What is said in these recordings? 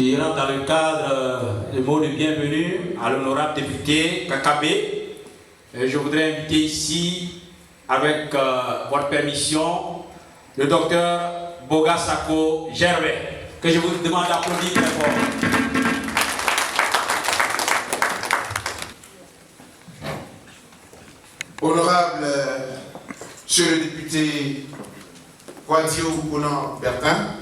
qui rentre dans le cadre des mots de bienvenue à l'honorable député Kakabé. Je voudrais inviter ici, avec votre permission, le docteur Bogasako Gervais, que je vous demande d'applaudir très fort. Honorable Monsieur le député Kouadio Konan Bertin,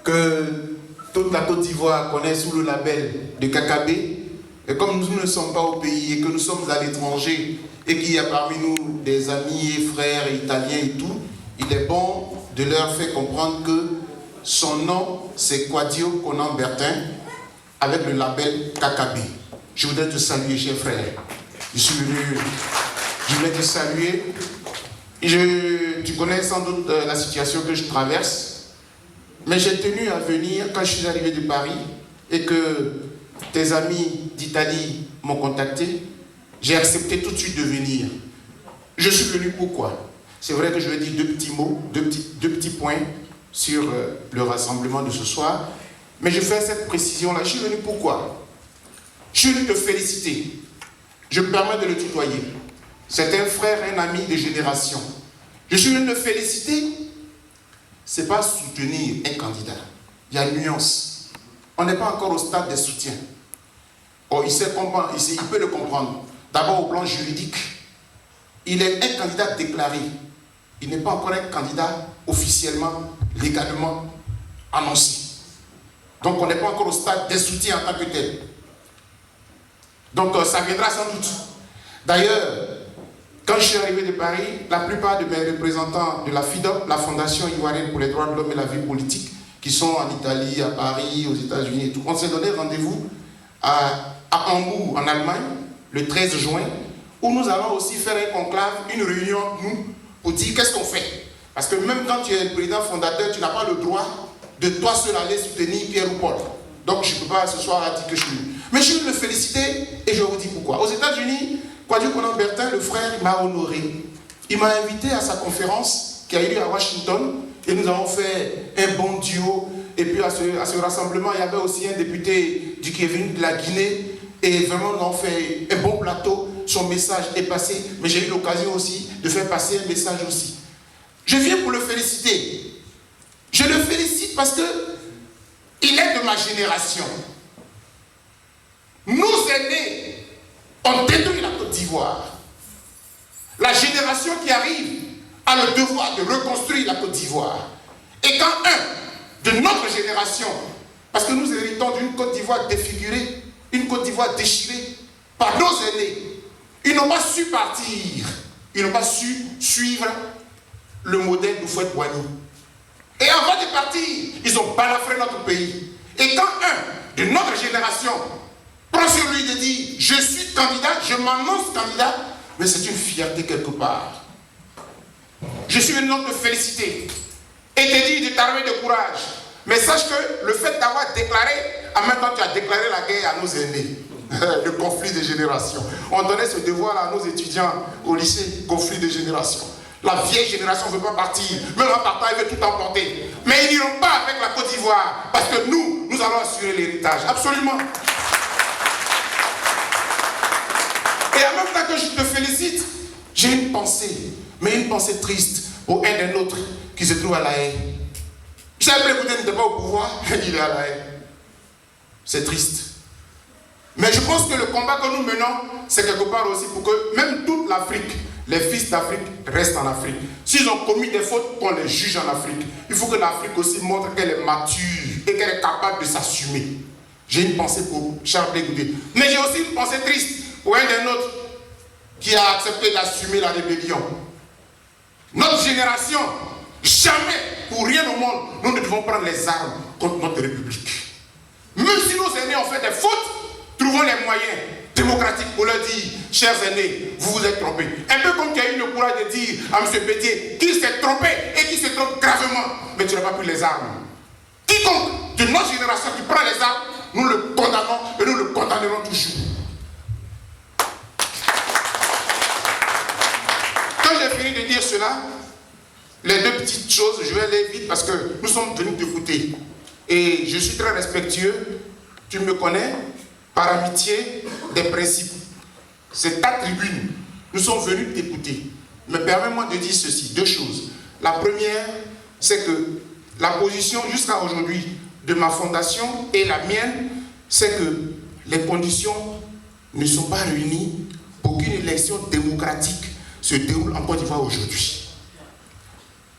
que toute la Côte d'Ivoire connaît sous le label de Kakabé, et comme nous ne sommes pas au pays et que nous sommes à l'étranger et qu'il y a parmi nous des amis et frères italiens et tout, il est bon de leur faire comprendre que son nom c'est Kouadio Konan Bertin avec le label Kakabé. Je voudrais te saluer, cher frère. Je voulais te saluer. Tu connais sans doute la situation que je traverse, mais j'ai tenu à venir quand je suis arrivé de Paris et que tes amis d'Italie m'ont contacté. J'ai accepté tout de suite de venir. Je suis venu pourquoi? C'est vrai que je vais dire deux petits mots, deux petits points sur le rassemblement de ce soir, mais je fais cette précision-là. Je suis venu pourquoi? Je suis venu te féliciter. Je me permets de le tutoyer. C'est un frère, un ami de génération. Je suis venu te féliciter. Ce n'est pas soutenir un candidat. Il y a une nuance. On n'est pas encore au stade des soutiens. Oh, il peut le comprendre. D'abord au plan juridique. Il est un candidat déclaré. Il n'est pas encore un candidat officiellement, légalement annoncé. Donc on n'est pas encore au stade des soutiens en tant que tel. Donc ça viendra sans doute. D'ailleurs, quand je suis arrivé de Paris, la plupart de mes représentants de la FIDOP, la Fondation Ivoirienne pour les droits de l'homme et la vie politique, qui sont en Italie, à Paris, aux États-Unis et tout, on s'est donné rendez-vous à Hambourg, en Allemagne, le 13 juin, où nous allons aussi faire un conclave, une réunion, nous, pour dire qu'est-ce qu'on fait. Parce que même quand tu es le président fondateur, tu n'as pas le droit de toi seul aller soutenir Pierre ou Paul. Donc je ne peux pas ce soir dire que je suis. Mais je veux le féliciter et je vous dis pourquoi. Aux États-Unis, Kouadio Konan Bertin, le frère, m'a honoré. Il m'a invité à sa conférence qui a eu lieu à Washington et nous avons fait un bon duo. Et puis à ce rassemblement, il y avait aussi un député du Kevin de la Guinée et vraiment nous avons fait un bon plateau. Son message est passé, mais j'ai eu l'occasion aussi de faire passer un message aussi. Je viens pour le féliciter. Je le félicite parce que il est de ma génération. Nos aînés ont détruit la Côte d'Ivoire. La génération qui arrive a le devoir de reconstruire la Côte d'Ivoire. Et quand un de notre génération, parce que nous héritons d'une Côte d'Ivoire défigurée, une Côte d'Ivoire déchirée par nos aînés, ils n'ont pas su partir, ils n'ont pas su suivre le modèle de Fouet Boigny. Et avant de partir, ils ont balafré notre pays. Et quand un de notre génération prend sur lui de dire « je suis candidat, je m'annonce candidat », mais c'est une fierté quelque part. Je suis venu donc te féliciter et te dire de t'armer de courage. Mais sache que le fait d'avoir déclaré, en même temps tu as déclaré la guerre à nos aînés. Le conflit de génération. On donnait ce devoir à nos étudiants au lycée, conflit de génération. La vieille génération ne veut pas partir. Même en partant, ils veulent tout emporter. Mais ils n'iront pas avec la Côte d'Ivoire. Parce que nous allons assurer l'héritage. Absolument. Et en même temps que je te félicite, j'ai une pensée, mais une pensée triste pour un des nôtres qui se trouve à La Haye. Chaque Bouddha n'était pas au pouvoir, il est à La Haye. C'est triste. Mais je pense que le combat que nous menons, c'est quelque part aussi pour que même toute l'Afrique, les fils d'Afrique restent en Afrique. S'ils ont commis des fautes, qu'on les juge en Afrique. Il faut que l'Afrique aussi montre qu'elle est mature et qu'elle est capable de s'assumer. J'ai une pensée pour Charles Blé Goudé. Mais j'ai aussi une pensée triste pour un des nôtres qui a accepté d'assumer la rébellion. Notre génération, jamais, pour rien au monde, nous ne devons prendre les armes contre notre République. Même si nos aînés ont fait des fautes, trouvons les moyens démocratiques pour leur dire, chers aînés, vous vous êtes trompés. Un peu comme tu as eu le courage de dire à M. Pétier qu'il s'est trompé et qu'il se trompe gravement, mais tu n'as pas pris les armes. Quiconque de notre génération qui prend les armes, nous le condamnons et nous le condamnerons toujours. Quand j'ai fini de dire cela, les deux petites choses, je vais aller vite parce que nous sommes venus t'écouter. Et je suis très respectueux, tu me connais, par amitié, des principes. C'est ta tribune. Nous sommes venus t'écouter. Mais permets-moi de dire ceci, deux choses. La première, c'est que la position jusqu'à aujourd'hui de ma fondation et la mienne, c'est que les conditions ne sont pas réunies pour qu'une élection démocratique se déroule en Côte d'Ivoire aujourd'hui.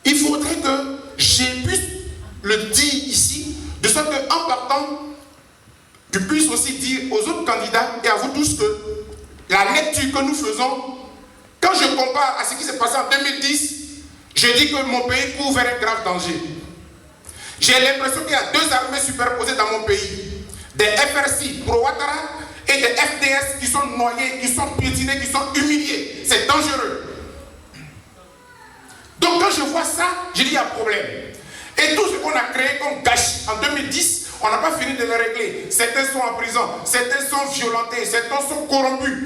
Il faudrait que je puisse le dire ici, de sorte qu'en partant, tu puisses aussi dire aux autres candidats et à vous tous que la lecture que nous faisons, quand je compare à ce qui s'est passé en 2010, je dis que mon pays court vers un grave danger. J'ai l'impression qu'il y a deux armées superposées dans mon pays. Des FRC pro-Ouattara et des FDS qui sont noyés, qui sont piétinés, qui sont humiliés. C'est dangereux. Donc quand je vois ça, je dis il y a un problème. Et tout ce qu'on a créé comme gâchis en 2010, on n'a pas fini de le régler. Certains sont en prison, certains sont violentés, certains sont corrompus.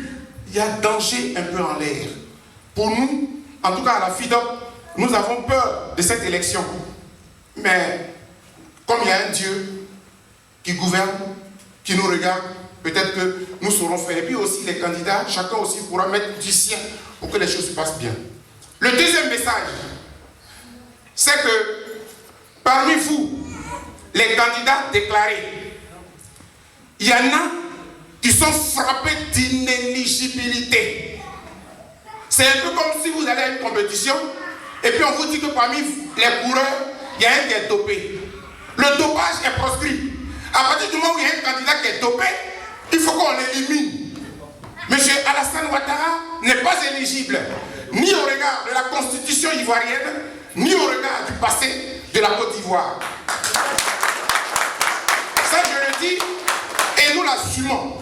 Il y a danger un peu en l'air. Pour nous, en tout cas à la FIDOP, nous avons peur de cette élection. Mais comme il y a un Dieu qui gouverne, qui nous regarde, peut-être que nous saurons faire. Et puis aussi les candidats, chacun aussi pourra mettre du sien pour que les choses se passent bien. Le deuxième message, c'est que parmi vous, les candidats déclarés, il y en a qui sont frappés d'inéligibilité. C'est un peu comme si vous allez à une compétition et puis on vous dit que parmi les coureurs, il y a un qui est dopé. Le dopage est proscrit. À partir du moment où il y a un candidat qui est dopé, il faut qu'on l'élimine. Monsieur Alassane Ouattara n'est pas éligible, ni au regard de la constitution ivoirienne, ni au regard du passé de la Côte d'Ivoire. Ça, je le dis, et nous l'assumons.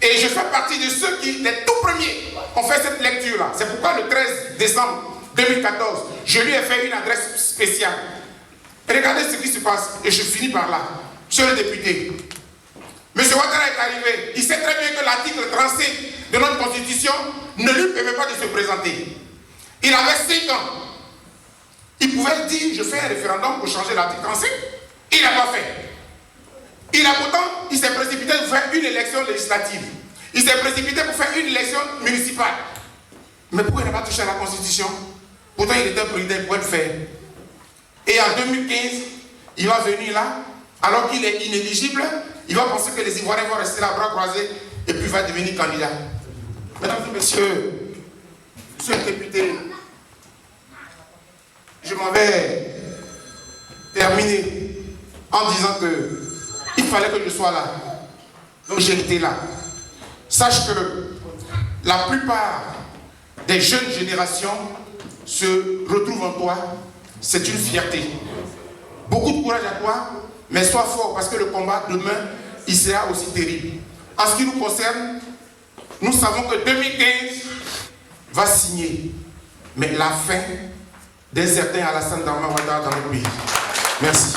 Et je fais partie de ceux qui, les tout premiers, ont fait cette lecture-là. C'est pourquoi le 13 décembre 2014, je lui ai fait une adresse spéciale. Et regardez ce qui se passe, et je finis par là. Monsieur le député, M. Ouattara est arrivé, il sait très bien que l'article 37 de notre constitution ne lui permet pas de se présenter. Il avait 5 ans. Il pouvait dire, je fais un référendum pour changer l'article 37. Il n'a pas fait. Il s'est précipité pour faire une élection législative. Il s'est précipité pour faire une élection municipale. Mais pourquoi il n'a pas touché à la constitution? Pourtant, il était président, il pouvait le faire. Et en 2015, il va venir là, alors qu'il est inéligible, il va penser que les Ivoiriens vont rester là, bras croisés, et puis il va devenir candidat. Mesdames et messieurs, monsieur le député, je m'en vais terminer en disant que il fallait que je sois là. Donc j'ai été là. Sache que la plupart des jeunes générations se retrouvent en toi. C'est une fierté. Beaucoup de courage à toi, mais sois fort parce que le combat demain, il sera aussi terrible. En ce qui nous concerne, nous savons que 2015 va signer, mais la fin d'un certain Alassane Ouattara dans notre pays. Merci.